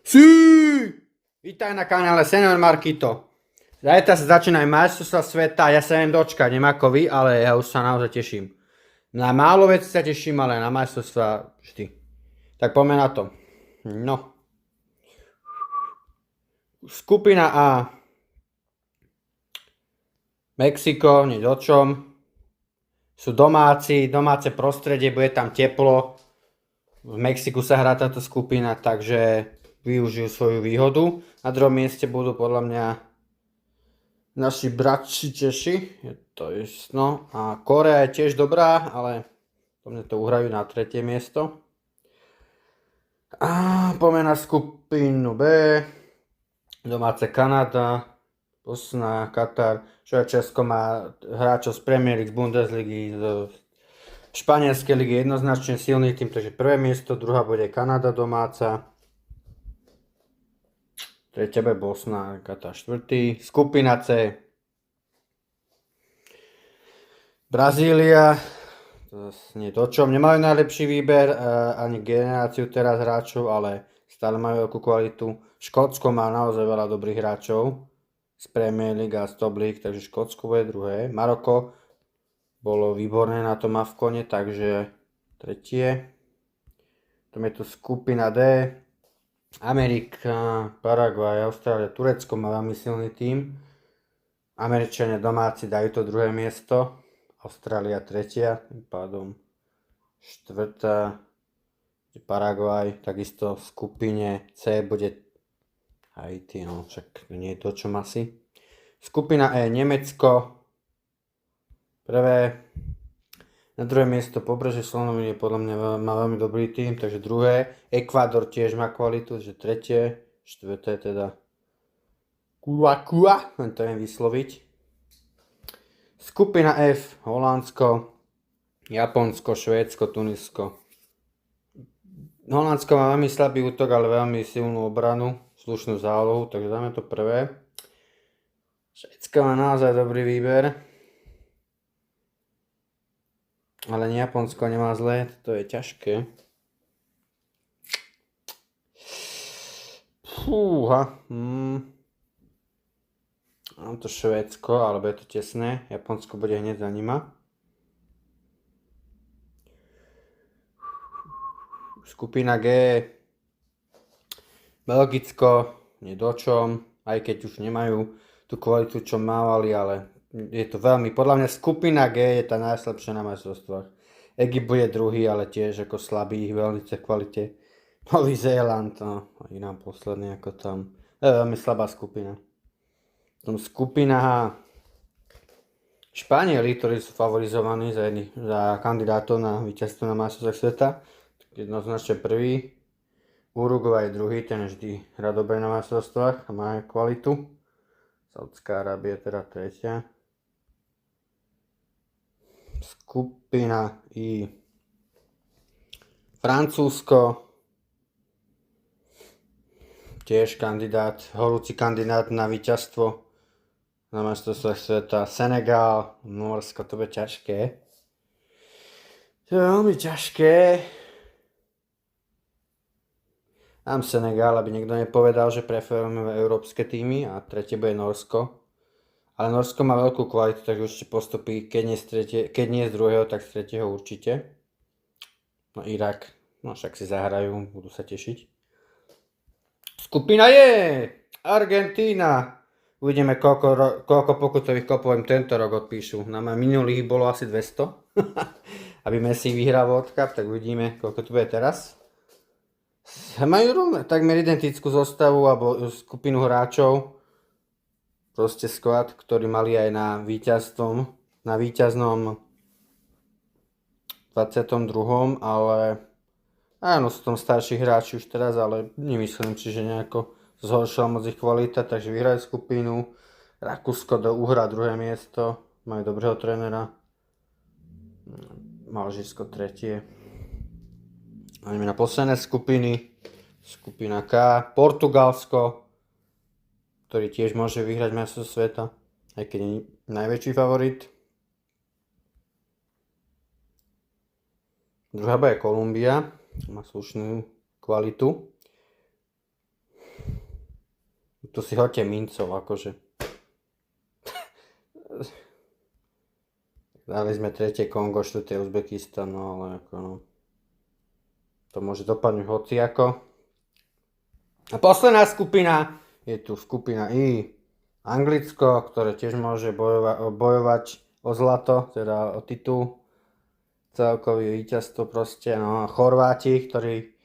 Sí! Vítaj na kanále Senior Markito. Zajtra sa začínajú majstrovstvá sveta, ja sa neviem dočkať, neviem ako vy, ale ja už sa naozaj teším. Na málo vecí sa teším, ale na majstrovstvá vždy. Tak poďme na to. No. Skupina A. Mexiko, nie o čom. Sú domáce prostredie, bude tam teplo. V Mexiku sa hrá táto skupina, takže využijú svoju výhodu. Na druhom mieste budú podľa mňa naši bratči Češi, je to jasno. A Korea je tiež dobrá, ale po mne to uhrajú na tretie miesto. A poďme na skupinu B. Domáce Kanada, Bosna, Katar. Česko má hráčov z Premier League, z Bundesligy, z Španielskej ligy, jednoznačne silný tým, takže prvé miesto, druhá bude Kanada domáca. Tretia bude Bosna, Katar štvrtý. Skupina C. Brazília, to nie to čom, nemajú najlepší výber, ani generáciu teraz hráčov, ale stále majú veľkú kvalitu. Škótsko má naozaj veľa dobrých hráčov z Premier League a z Top League, takže Škótsko bude druhé. Maroko bolo výborné na tom Afkone, takže tretie. Potom je tu skupina D. Amerika, Paraguay, Austrália, Turecko má veľmi silný tím. Američania domáci dajú to druhé miesto. Austrália tretia, tým pádom štvrtá. Paraguay, takisto v skupine C bude Haiti, no však nie je to čom asi. Skupina E, Nemecko, prvé. Na druhé miesto Pobrežie Slonoviny podľa mňa má veľmi dobrý tým, takže druhé. Ekvádor tiež má kvalitu, že tretie. Štvrté teda Kua, len to viem vysloviť. Skupina F, Holandsko, Japonsko, Švédsko, Tunisko. Holandsko má veľmi slabý útok, ale veľmi silnú obranu, slušnú zálohu, takže dáme to prvé. Švédsko má naozaj dobrý výber. Ale Japonsko nemá zlé, to je ťažké. Fúha. Mám to Švédsko, alebo je to tesné. Japonsko bude hneď za nima. Skupina G. Belgicko, nedočom, aj keď už nemajú tú kvalitu, čo mávali, ale je to veľmi, podľa mňa skupina G je tá najslabšia na majstrovstvách. Egypt bude druhý, ale tiež ako slabý, veľmi kvalite. Nový Zéland, no, a Irán posledný ako tam. To je veľmi slabá skupina. Potom skupina H. Španieli, ktorí sú favorizovaní za kandidátov na víťazstvo na majstrovstvách sveta. Jednoznačne prvý. Uruguay druhý, ten vždy hrá dobre na majstrovstvách a má kvalitu. Saudská Arábia teda tretia. Skupina I. Francúzsko. Tiež horúci kandidát na víťazstvo na majstrovstvách sveta. Senegal, Norsko, to bude ťažké. To je veľmi ťažké. Dám Senegal, aby niekto nepovedal, že preferujeme európske týmy a tretie bude Norsko. Ale Norsko má veľkú kvalitu, takže určite postupí, keď nie z druhého, tak z tretieho určite. No Irak, no však si zahrajú, budú sa tešiť. Skupina je Argentína. Uvidíme, koľko pokutových kopov im tento rok odpíšu. Na minulých bolo asi 200. Aby Messi vyhral World Cup, tak uvidíme, koľko to bude teraz. Majú takmer identickú zostavu alebo skupinu hráčov. Proste squad, ktorý mali aj na víťaznom 22. Ale áno, sú tam starší hráči už teraz, ale nemyslím si, že nejako zhoršila moc ich kvalita, takže vyhrajú skupinu. Rakúsko uhrá druhé miesto, majú dobrého trénera. Alžírsko tretie. Ideme na posledné skupiny. Skupina K, Portugalsko, ktorý tiež môže vyhrať majstrovstvá sveta, aj keď je najväčší favorit. Druhá bude Kolumbia, má slušnú kvalitu. Tu si hoďte mincov, akože. Dali sme 3. Kongo, 4. Uzbekistan, no ale ako no. To môže dopadnúť hociako. A posledná skupina je tu skupina I. Anglicko, ktoré tiež môže bojovať o zlato, teda o titul. Celkový víťazstvo proste. No a Chorváti, ktorí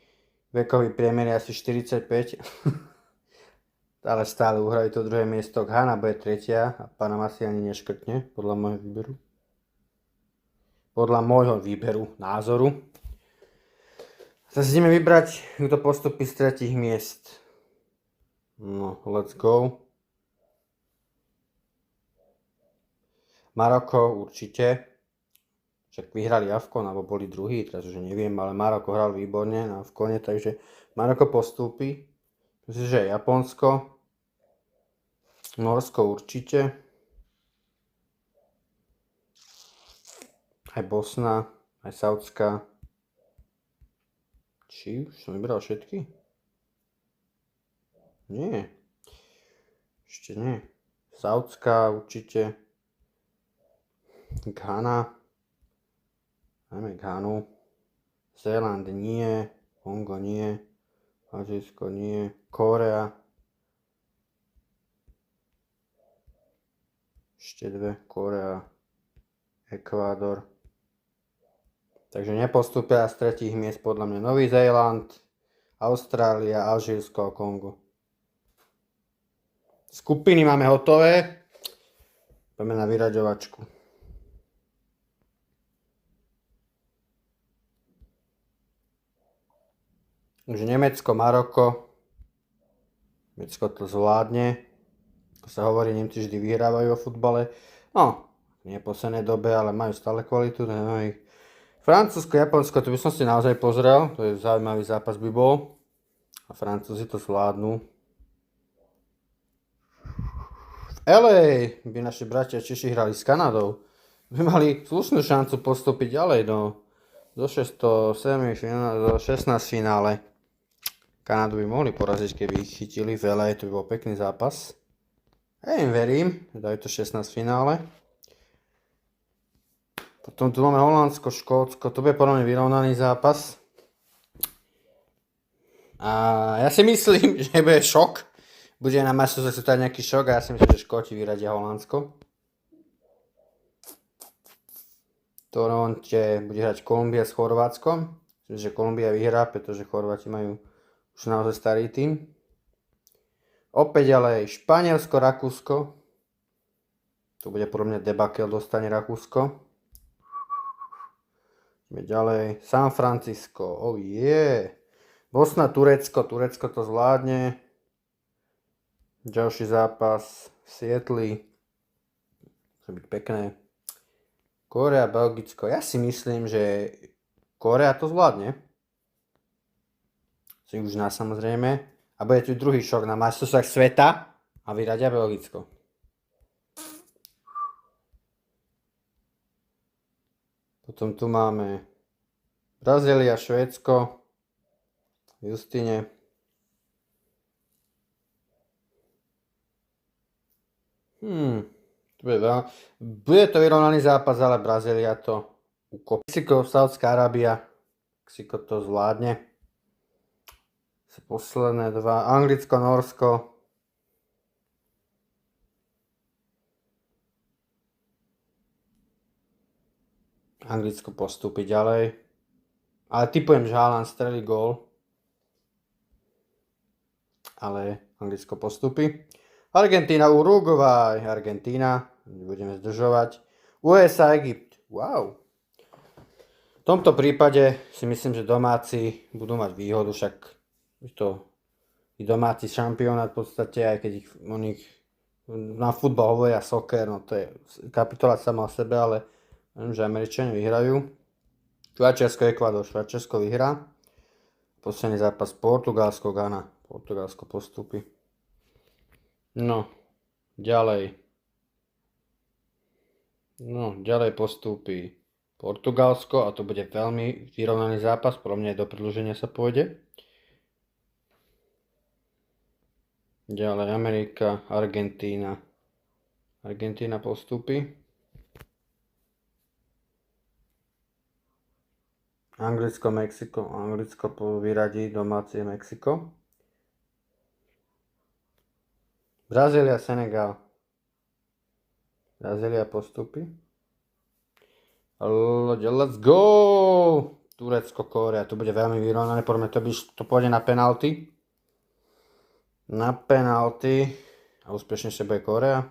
vekový priemer je asi 45. Ale stále uhrajú to druhé miesto. Ghana bude 3. a Panama si ani neškrtne, podľa môjho výberu. Podľa môjho výberu, názoru. Zase ideme vybrať, kto postupí z 3. miest. No, let's go. Maroko určite. Však vyhrali AFCON, alebo boli druhí, teraz už neviem, ale Maroko hral výborne na AFCONe, takže Maroko postúpi. Myslím, že Japonsko. Norsko určite. Aj Bosna, aj Saudská. Či už som vybral všetky? Nie. Ešte nie. Saudská určite. Ghana. Máme Ghanu. Zéland nie. Kongo nie. Alžírsko nie. Kórea. Ešte 2. Kórea. Ekvádor. Takže nepostúpia z 3. miest podľa mňa Nový Zéland, Austrália, Alžírsko a Kongo. Skupiny máme hotové. Poďme na vyraďovačku. Takže Nemecko, Maroko. Nemecko to zvládne. Ako sa hovorí, Nemci vždy vyhrávajú o futbale. No, nie v poslednej dobe, ale majú stále kvalitu. Francúzsko, Japonsko, to by som si naozaj pozrel. To je zaujímavý zápas by bol. A Francúzi to zvládnu. V LA by naši bratia Češi hrali s Kanadou. By mali slušnú šancu postúpiť ďalej do 16 finále. Kanadu by mohli poraziť, keby ich chytili v LA, to by bol pekný zápas. Ja im verím, dajú to 16 finále. Potom tu máme Holandsko, Škótsko, to bude podľa mňa vyrovnaný zápas. A ja si myslím, že bude šok. Bude na majstrovstve sveta nejaký šok a ja si myslím, že Škóti vyradia Holandsko. V Toronte bude hrať Kolumbia s Chorvátskom. Myslím, že Kolumbia vyhrá, pretože Chorváti majú už naozaj starý tým. Opäť ale Španielsko, Rakúsko. Tu bude podľa mňa debakel, dostane Rakúsko. Ideme ďalej. San Francisco. Oh yeah. Bosna, Turecko. Turecko to zvládne. Ďalší zápas. Seattle. To byť pekné. Kórea, Belgicko. Ja si myslím, že Kórea to zvládne. Si už nás samozrejme. A bude tu druhý šok na majstrovstvách sveta a vyradia Belgicko. Potom tu máme Brazília, Švédsko, Justine. Bude to vyrovnaný zápas, ale Brazília to ukopí. Mexiko, Saudská Arábia, Mexiko to zvládne. Posledné dva, Anglicko, Norsko. Anglicko postúpi ďalej. Ale typujem, že Haaland strelí gól. Ale Anglicko postúpi. Argentína, Uruguay. Argentína. Budeme zdržovať. USA, Egypt. Wow. V tomto prípade si myslím, že domáci budú mať výhodu, však to je domáci šampionát v podstate, aj keď ich na futbal hovoria soccer, no to je kapitola sama o sebe, ale viem, že Američania vyhrajú. Švajčiarsko, Ekvádor, Švajčiarsko vyhrá. Posledný zápas Portugalsko, Ghana. Portugalsko postupí. No, ďalej. Ďalej postúpi Portugalsko a to bude veľmi vyrovnaný zápas. Podľa mňa aj do predĺženia sa pôjde. Ďalej Amerika, Argentína. Argentína postupí. Anglicko, Mexiko. Anglicko vyradí domáci Mexiko. Brazília, Senegal. Brazília postupí. Let's go! Turecko, Kórea. Tu bude veľmi vyrovnané. Poďme to pôjde na penalty. Na penalty. A úspešnejšie bude Kórea.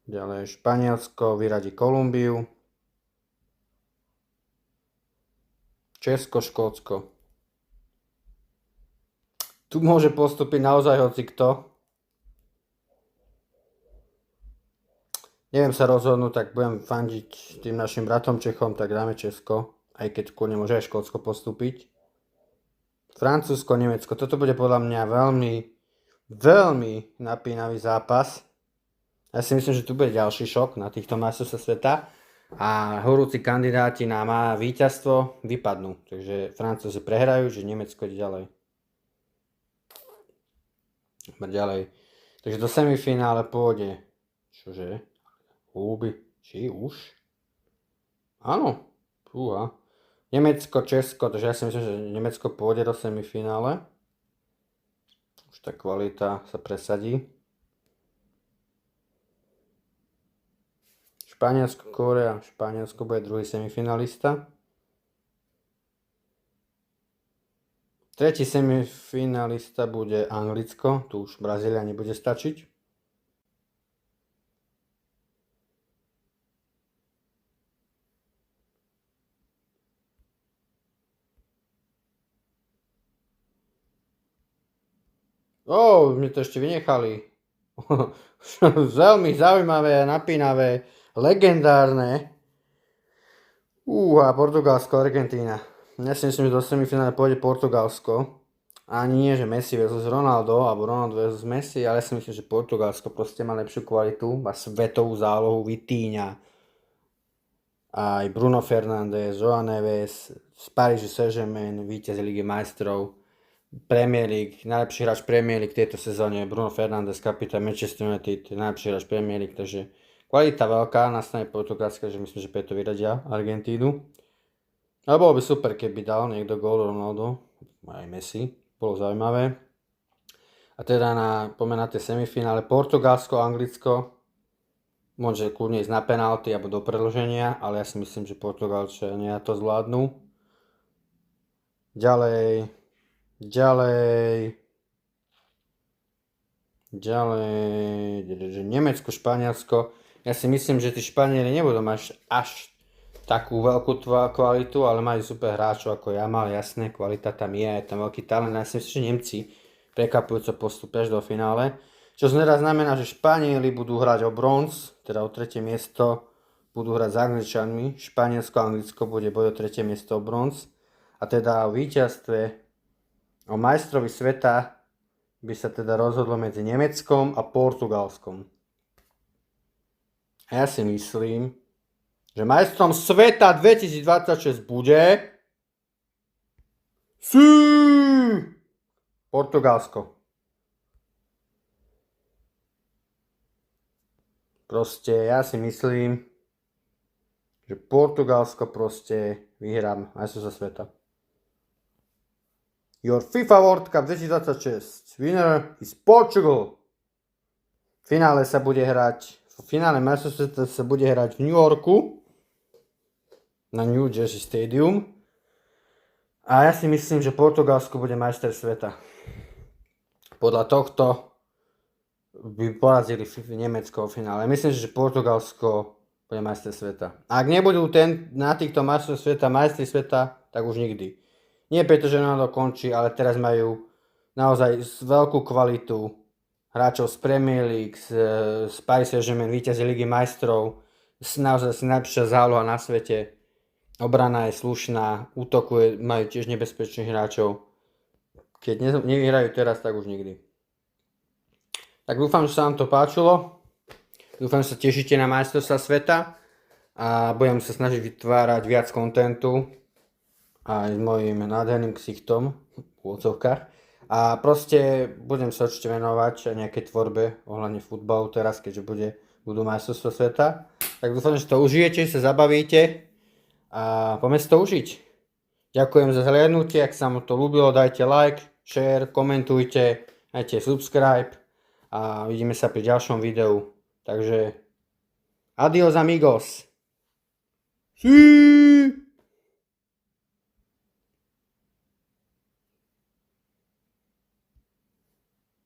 Ďalej Španielsko vyradí Kolumbiu. Česko, Škótsko. Tu môže postúpiť naozaj hocikto. Neviem sa rozhodnúť, tak budem fandiť tým našim bratom Čechom, tak dáme Česko. Aj keď kľudne môže aj Škótsko postúpiť. Francúzsko, Nemecko. Toto bude podľa mňa veľmi napínavý zápas. Ja si myslím, že tu bude ďalší šok na týchto majstrovstvách sveta. A horúci kandidáti na víťazstvo vypadnú. Takže Francúzi prehrajú, že Nemecko ide ďalej. Takže do semifinále pôjde. Čože? Húby. Či už? Áno. Fúha. Nemecko, Česko. Takže ja si myslím, že Nemecko pôjde do semifinále. Už tá kvalita sa presadí. Španielsko, Kórea. Španielsko bude druhý semifinalista. Tretí semifinalista bude Anglicko. Tu už Brazília nebude stačiť. Mne to ešte vynechali. Veľmi zaujímavé, napínavé, legendárne. Portugalsko, Argentína. Ja si myslím, že do semifinále pôjde Portugalsko. Ani nie, že Messi versus Ronaldo, alebo Ronaldo versus Messi, ale ja si myslím, že Portugalsko proste má lepšiu kvalitu, má svetovú zálohu, Vitíňa. Aj Bruno Fernandes, João Neves, z Parížu Saint-Germain, víťaz Ligy majstrov. Premier League, najlepší hráč Premier League tejto sezóne, Bruno Fernandes, kapitán Manchester United, najlepší hráč Premier League, takže kvalita veľká na strane Portugalska, že myslím, že preto vyradia Argentínu. Ale bolo by super, keby dal niekto gól Ronaldo, aj Messi, bolo zaujímavé. A teda poďme na tie semifinále Portugalsko, Anglicko, môže kľudne ísť na penalty alebo do predĺženia, ale ja si myslím, že Portugalčania to zvládnu. Ďalej, Nemecko, Španielsko. Ja si myslím, že tí Španieli nebudú mať až takú veľkú kvalitu, ale majú super hráčov ako Yamal, jasné, kvalita tam je tam veľký talent. Ja si myslím, že Nemci prekvapujúco postupia až do finále. Čo znamená, že Španieli budú hrať o bronz, teda o tretie miesto, budú hrať s Angličanmi. Španielsko a Anglicko bude boj o tretie miesto o bronz. A teda o víťazstve, o majstrovi sveta by sa teda rozhodlo medzi Nemeckom a Portugalskom. A ja si myslím, že majstrom sveta 2026 bude Portugalsko. Proste ja si myslím, že Portugalsko proste vyhrá majstrovstvo sveta. Your FIFA World Cup 2026. Winner is Portugal. V finále majstrovstva sa bude hrať v New Yorku na New Jersey Stadium. A ja si myslím, že Portugalsko bude majster sveta. Podľa tohto by porazili Nemecko v finále. Myslím si, že Portugalsko bude majster sveta. Ak nebudú na týchto majstrovstvách sveta majstri sveta, tak už nikdy. Nie preto, že Ronaldo končí, ale teraz majú naozaj veľkú kvalitu hráčov z Premier League, z Paris Saint-Germain, víťazi Ligy majstrov, naozaj si najlepšia záloha na svete. Obrana je slušná, útoku majú tiež nebezpečných hráčov. Keď nevyhrajú teraz, tak už nikdy. Tak dúfam, že sa vám to páčilo. Dúfam, že sa tešíte na majstrovstvá sveta a budem sa snažiť vytvárať viac kontentu aj s mojím nádherným ksichtom v odzovkách. A proste budem sa určite venovať nejakej tvorbe ohľadne futbalu teraz, keďže budú majstrovstvá sveta. Tak dúfam, že to užijete, sa zabavíte a poďme si to užiť. Ďakujem za zhliadnutie, ak sa mu to ľúbilo, dajte like, share, komentujte, dajte subscribe a vidíme sa pri ďalšom videu. Takže adios amigos. Sí.